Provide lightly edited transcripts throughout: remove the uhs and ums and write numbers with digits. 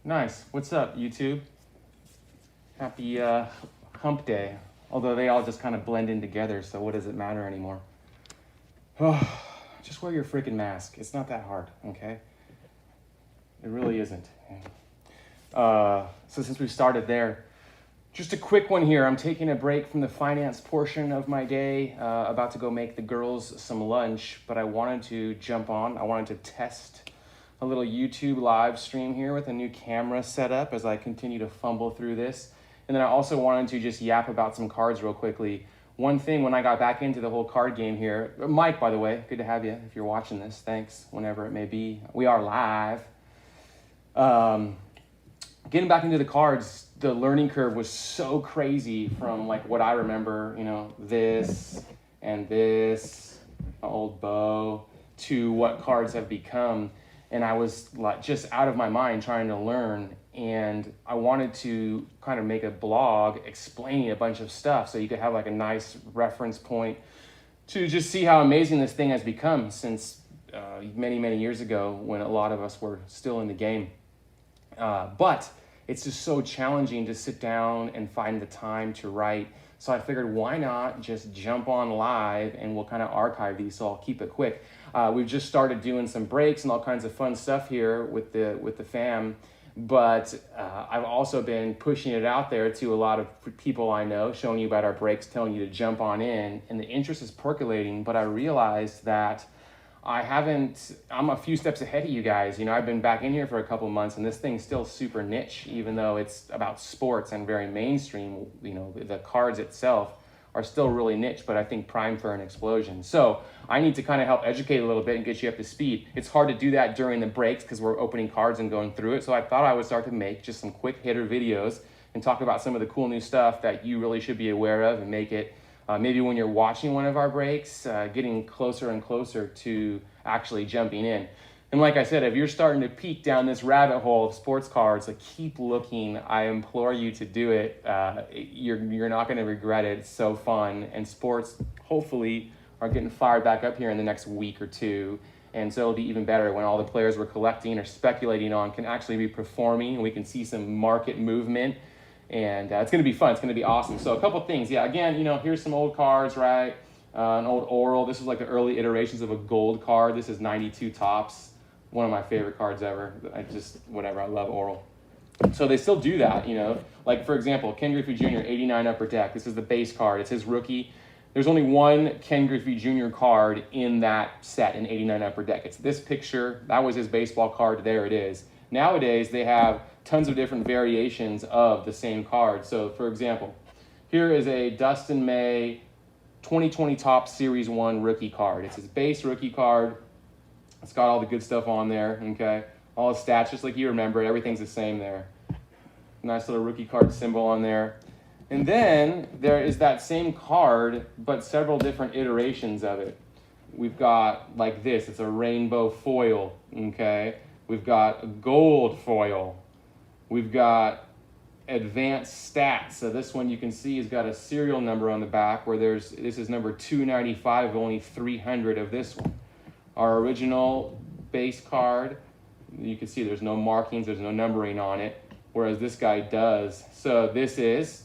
Nice. What's up, YouTube? Happy hump day. Although they all just kind of blend in together, so what does it matter anymore? Oh, just wear your freaking mask. It's not that hard, okay? It really isn't. So since we started there, just a quick one here. I'm taking a break from the finance portion of my day, about to go make the girls some lunch, but I wanted to jump on. I wanted to test a little YouTube live stream here with a new camera setup as I continue to fumble through this. And then I also wanted to just yap about some cards real quickly. One thing when I got back into the whole card game here, Mike, by the way, good to have you if you're watching this. Thanks, whenever it may be. We are live. Getting back into the cards, the learning curve was so crazy from like what I remember, this and this, old bow, to what cards have become. And I was like just out of my mind trying to learn. And I wanted to kind of make a blog explaining a bunch of stuff so you could have like a nice reference point to just see how amazing this thing has become since many, many years ago when a lot of us were still in the game. But it's just so challenging to sit down and find the time to write. So I figured, why not just jump on live and we'll kind of archive these, so I'll keep it quick. We've just started doing some breaks and all kinds of fun stuff here with the fam, but I've also been pushing it out there to a lot of people I know, showing you about our breaks, telling you to jump on in, and the interest is percolating, but I realized that I'm a few steps ahead of you guys. I've been back in here for a couple months and this thing's still super niche, even though it's about sports and very mainstream. The cards itself are still really niche, but I think primed for an explosion. So I need to kind of help educate a little bit and get you up to speed. It's hard to do that during the breaks because we're opening cards and going through it. So I thought I would start to make just some quick hitter videos and talk about some of the cool new stuff that you really should be aware of and make it maybe when you're watching one of our breaks, getting closer and closer to actually jumping in. And like I said, if you're starting to peek down this rabbit hole of sports cards, keep looking. I implore you to do it. You're not going to regret it. It's so fun. And sports, hopefully, are getting fired back up here in the next week or two. And so it'll be even better when all the players we're collecting or speculating on can actually be performing. And we can see some market movement. And it's going to be fun. It's going to be awesome. So a couple things. Yeah, again, here's some old cards, right? An old Oral. This is like the early iterations of a gold card. This is 92 tops. One of my favorite cards ever. I love Oral. So they still do that, Like, for example, Ken Griffey Jr., 89 upper deck. This is the base card. It's his rookie. There's only one Ken Griffey Jr. card in that set in 89 upper deck. It's this picture. That was his baseball card. There it is. Nowadays, they have tons of different variations of the same card. So, for example, here is a Dustin May 2020 Top Series 1 rookie card. It's his base rookie card. It's got all the good stuff on there, okay? All his stats, just like you remember it. Everything's the same there. Nice little rookie card symbol on there. And then there is that same card, but several different iterations of it. We've got like this. It's a rainbow foil, okay? We've got a gold foil. We've got advanced stats. So this one you can see has got a serial number on the back where this is number 295, only 300 of this one. Our original base card, you can see there's no markings, there's no numbering on it, whereas this guy does. So this is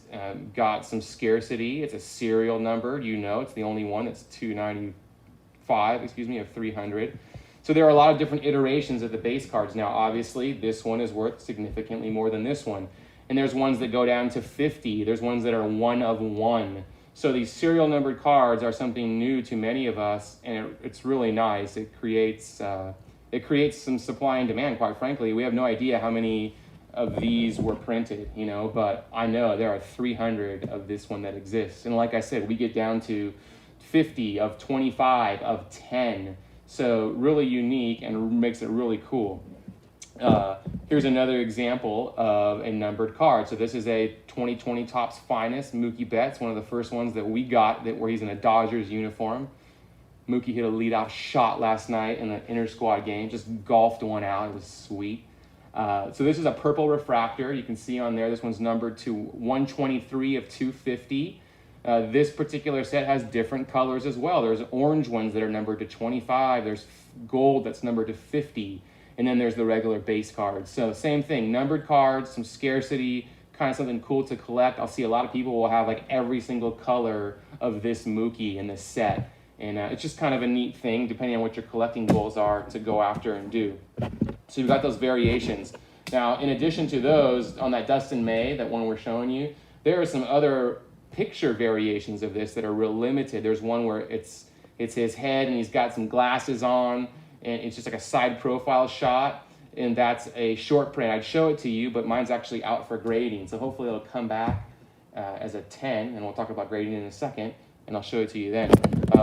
got some scarcity. It's a serial number, it's the only one that's 295, of 300. So there are a lot of different iterations of the base cards. Now, obviously, this one is worth significantly more than this one. And there's ones that go down to 50. There's ones that are 1 of 1. So these serial numbered cards are something new to many of us, and it's really nice. It creates some supply and demand, quite frankly. We have no idea how many of these were printed, but I know there are 300 of this one that exists. And like I said, we get down to 50, of 25, of 10. So really unique and makes it really cool. Here's another example of a numbered card. So this is a 2020 Topps Finest Mookie Betts, one of the first ones that we got where he's in a Dodgers uniform. Mookie hit a leadoff shot last night in an inter-squad game, just golfed one out. It was sweet. So this is a purple refractor. You can see on there, this one's numbered to 123 of 250. This particular set has different colors as well. There's orange ones that are numbered to 25. There's gold that's numbered to 50. And then there's the regular base cards. So same thing, numbered cards, some scarcity, kind of something cool to collect. I'll see a lot of people will have like every single color of this Mookie in this set. And it's just kind of a neat thing, depending on what your collecting goals are, to go after and do. So you've got those variations. Now, in addition to those, on that Dustin May, that one we're showing you, there are some other picture variations of this that are real limited. There's one where it's his head and he's got some glasses on, and it's just like a side profile shot, and that's a short print. I'd show it to you, but mine's actually out for grading. So hopefully it'll come back as a 10, and we'll talk about grading in a second, and I'll show it to you then.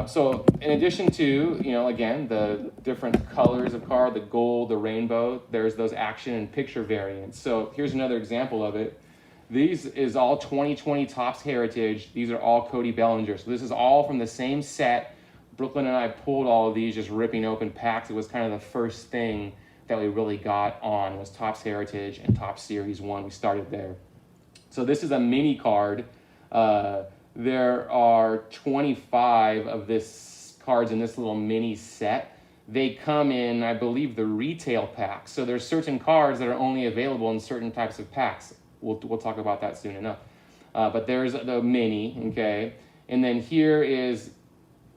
So in addition to, again, the different colors of card, the gold, the rainbow, there's those action and picture variants. So here's another example of it. These is all 2020 Topps Heritage. These are all Cody Bellinger. So this is all from the same set. Brooklyn and I pulled all of these, just ripping open packs. It was kind of the first thing that we really got on, was Topps Heritage and Topps Series 1. We started there. So this is a mini card. There are 25 of this cards in this little mini set. They come in, I believe, the retail pack. So there's certain cards that are only available in certain types of packs. We'll talk about that soon enough. But there's the mini, okay? And then here is,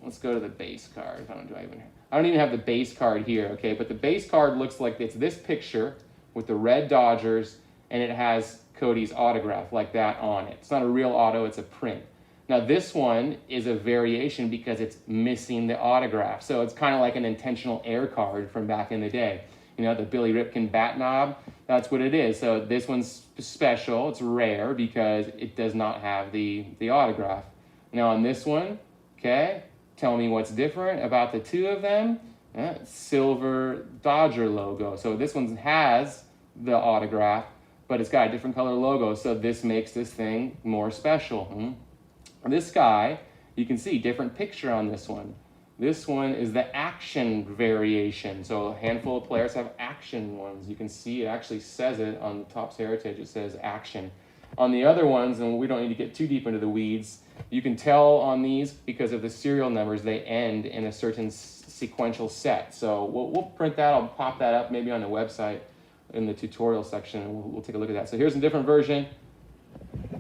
let's go to the base card. I don't even have the base card here, okay? But the base card looks like it's this picture with the red Dodgers, and it has Cody's autograph like that on it. It's not a real auto, it's a print. Now this one is a variation because it's missing the autograph. So it's kind of like an intentional air card from back in the day. The Billy Ripken bat knob, that's what it is. So this one's special, it's rare because it does not have the autograph. Now on this one, okay, tell me what's different about the two of them. Silver Dodger logo. So this one has the autograph, but it's got a different color logo. So this makes this thing more special. This guy, you can see different picture on this one. This one is the action variation. So a handful of players have action ones. You can see it actually says it on Topps Heritage. It says action. On the other ones, and we don't need to get too deep into the weeds, you can tell on these because of the serial numbers, they end in a certain sequential set. So we'll print that. I'll pop that up maybe on the website in the tutorial section, and we'll take a look at that. So here's a different version,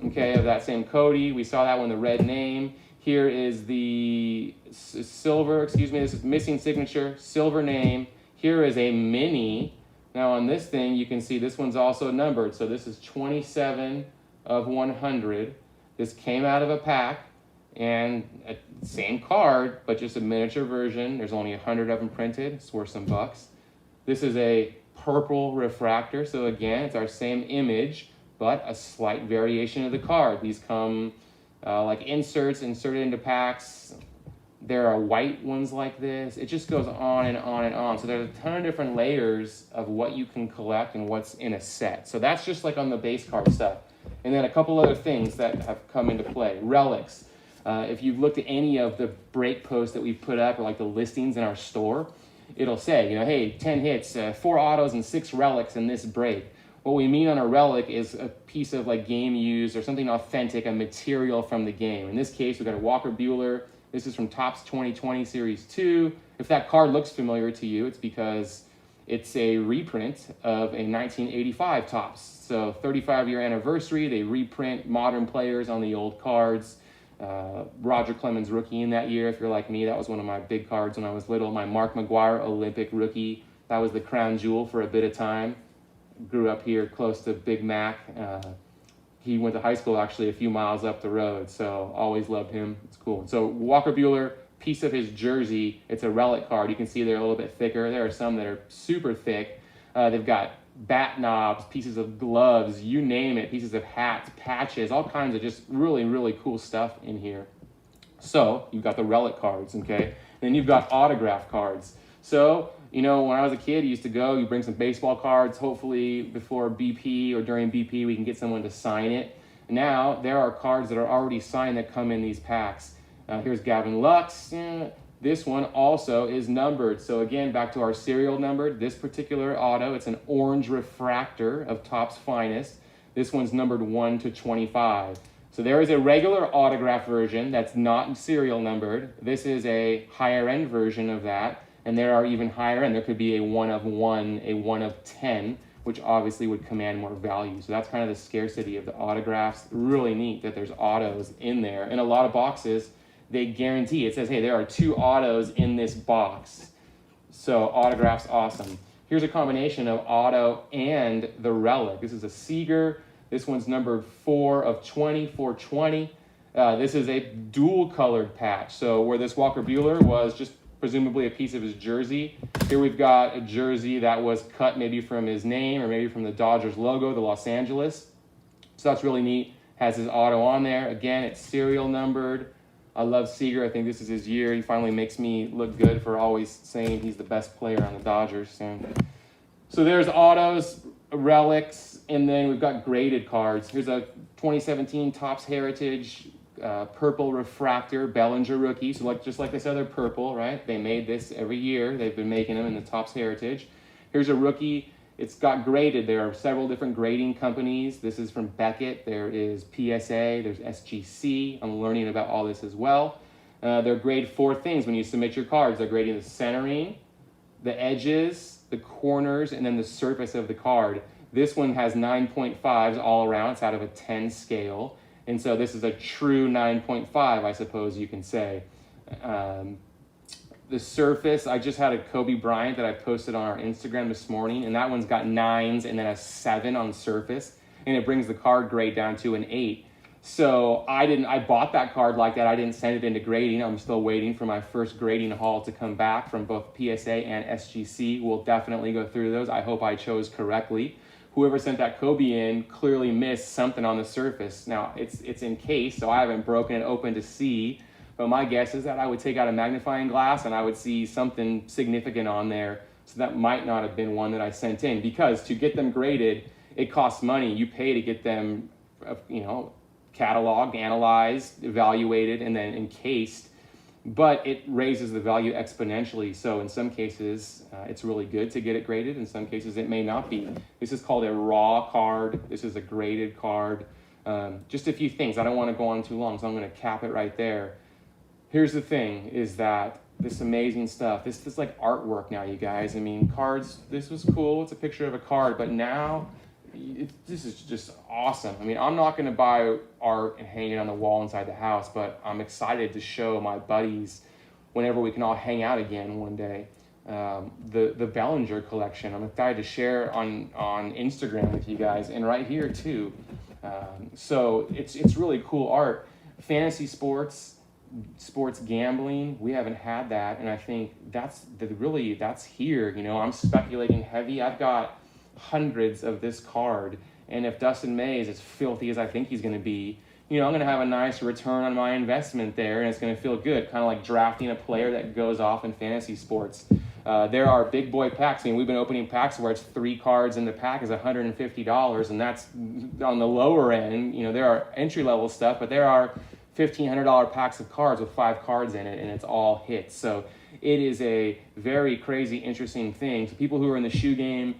okay, of that same Cody. We saw that one, the red name. Here is the silver, this is missing signature, silver name. Here is a mini. Now on this thing, you can see this one's also numbered. So this is 27 of 100. This came out of a pack, and same card, but just a miniature version. There's only 100 of them printed. It's worth some bucks. This is a purple refractor. So again, it's our same image, but a slight variation of the card. These come like inserted into packs. There are white ones like this. It just goes on and on and on. So there's a ton of different layers of what you can collect and what's in a set. So that's just like on the base card stuff. And then a couple other things that have come into play. Relics. If you've looked at any of the break posts that we've put up, or like the listings in our store, it'll say, hey, 10 hits, 4 autos, and 6 relics in this break. What we mean on a relic is a piece of like game used or something authentic, a material from the game. In this case, we've got a Walker Buehler. This is from Topps 2020 Series 2. If that card looks familiar to you, it's because it's a reprint of a 1985 Topps. So 35-year anniversary, they reprint modern players on the old cards. Roger Clemens rookie in that year. If you're like me, that was one of my big cards when I was little. My Mark McGwire Olympic rookie. That was the crown jewel for a bit of time. Grew up here close to Big Mac. He went to high school actually a few miles up the road, so always loved him. It's cool. So Walker Buehler, piece of his jersey, it's a relic card. You can see they're a little bit thicker. There are some that are super thick. They've got bat knobs, pieces of gloves, you name it, pieces of hats, patches, all kinds of just really, really cool stuff in here. So you've got the relic cards, okay? Then you've got autograph cards. So, when I was a kid, you used to go, you bring some baseball cards, hopefully before BP or during BP we can get someone to sign it. Now, there are cards that are already signed that come in these packs. Here's Gavin Lux. This one also is numbered. So again, back to our serial numbered. This particular auto, it's an orange refractor of Topps Finest. This one's numbered 1 to 25. So there is a regular autograph version that's not serial numbered. This is a higher end version of that. And there are even higher end. There could be a 1 of 1, a 1 of 10, which obviously would command more value. So that's kind of the scarcity of the autographs. Really neat that there's autos in there. In a lot of boxes, they guarantee, it says, hey, there are 2 autos in this box. So autographs, awesome. Here's a combination of auto and the relic. This is a Seager. This one's numbered 4 of 20, 420. This is a dual colored patch. So where this Walker Buehler was just presumably a piece of his jersey, here we've got a jersey that was cut maybe from his name or maybe from the Dodgers logo, the Los Angeles. So that's really neat. Has his auto on there. Again, it's serial numbered. I love Seager. I think this is his year. He finally makes me look good for always saying he's the best player on the Dodgers. So there's autos, relics, and then we've got graded cards. Here's a 2017 Topps Heritage purple refractor Bellinger rookie. So just like this other purple, right? They made this every year. They've been making them in the Topps Heritage. Here's a rookie. It's got graded. There are several different grading companies. This is from Beckett. There is PSA. There's SGC. I'm learning about all this as well. They're grade 4 things when you submit your cards. They're grading the centering, the edges, the corners, and then the surface of the card. This one has 9.5s all around. It's out of a 10 scale. And so this is a true 9.5, I suppose you can say. The surface, I just had a Kobe Bryant that I posted on our Instagram this morning, and that one's got 9s and then a 7 on surface, and it brings the card grade down to an 8. So I bought that card like that. I didn't send it into grading. I'm still waiting for my first grading haul to come back from both PSA and SGC. We'll definitely go through those. I hope I chose correctly. Whoever sent that Kobe in clearly missed something on the surface. Now, it's encased, so I haven't broken it open to see. But my guess is that I would take out a magnifying glass and I would see something significant on there. So that might not have been one that I sent in, because to get them graded, it costs money. You pay to get them, cataloged, analyzed, evaluated, and then encased. But it raises the value exponentially. So in some cases, it's really good to get it graded. In some cases, it may not be. This is called a raw card. This is a graded card. Just a few things. I don't want to go on too long, so I'm going to cap it right there. Here's the thing, is that this amazing stuff, this is like artwork now, you guys. I mean, cards, this was cool. It's a picture of a card, but now this is just awesome. I mean, I'm not going to buy art and hang it on the wall inside the house, but I'm excited to show my buddies whenever we can all hang out again one day. The Bellinger collection, I'm excited to share on Instagram with you guys, and right here too. So it's really cool art. Fantasy sports gambling, we haven't had that, and I think that's here. I'm speculating heavy. I've got hundreds of this card, and if Dustin May is as filthy as I think he's going to be, I'm going to have a nice return on my investment there, and it's going to feel good, kind of like drafting a player that goes off in fantasy sports. There are big boy packs. I mean, we've been opening packs where it's 3 cards in the pack is $150, and that's on the lower end. There are entry level stuff, but there are $1,500 packs of cards with 5 cards in it, and it's all hits. So it is a very crazy, interesting thing. So people who are in the shoe game,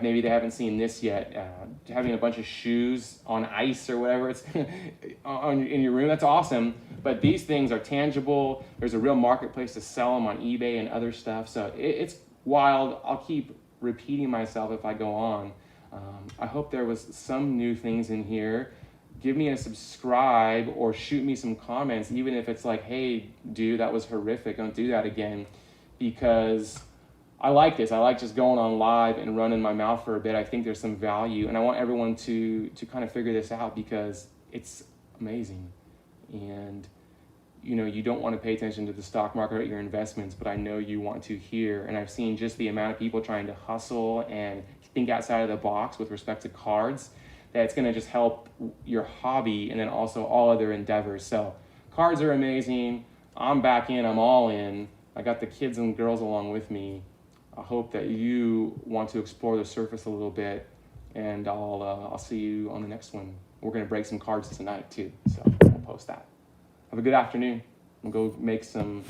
maybe they haven't seen this yet. Having a bunch of shoes on ice or whatever it's in your room, that's awesome. But these things are tangible. There's a real marketplace to sell them on eBay and other stuff. So it's wild. I'll keep repeating myself if I go on. I hope there was some new things in here. Give me a subscribe or shoot me some comments, even if it's like, hey, dude, that was horrific. Don't do that again. Because I like this. I like just going on live and running my mouth for a bit. I think there's some value, and I want everyone to kind of figure this out, because it's amazing. And you don't want to pay attention to the stock market or your investments, but I know you want to hear. And I've seen just the amount of people trying to hustle and think outside of the box with respect to cards, that it's going to just help your hobby and then also all other endeavors. So cards are amazing. I'm back in. I'm all in. I got the kids and girls along with me. I hope that you want to explore the surface a little bit, and I'll see you on the next one. We're going to break some cards tonight too, so we'll post that. Have a good afternoon. I'm going to go make some